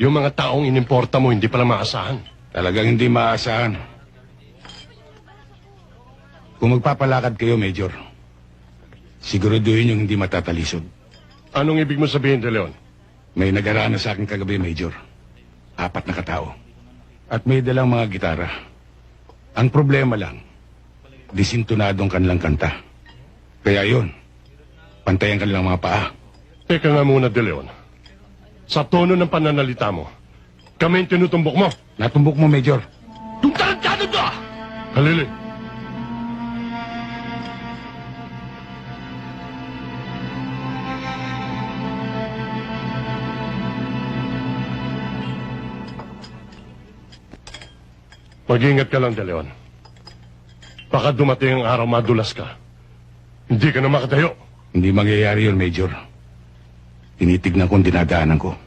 Yung mga taong inimporta mo, hindi pala maasahan. Talagang hindi maaasahan. Kung magpapalakad kayo, Major, siguraduhin yung hindi matatalisod. Anong ibig mo sabihin, De Leon? May nagaraan na sa akin kagabi, Major. 4 na katao. At may dalang mga gitara. Ang problema lang, disintonadong kanilang kanta. Kaya yun, pantayan kanilang mga paa. Teka nga muna, De Leon. Sa tono ng pananalita mo, kami yung tinutumbok mo. Natumbok mo, Major. Yung tarantado to! Halili. Mag-ingat ka lang, De Leon. Baka dumating ang araw madulas ka. Hindi ka na makatayo. Hindi mangyayari yun, Major. Tinitignan ko ang dinadaanan ko.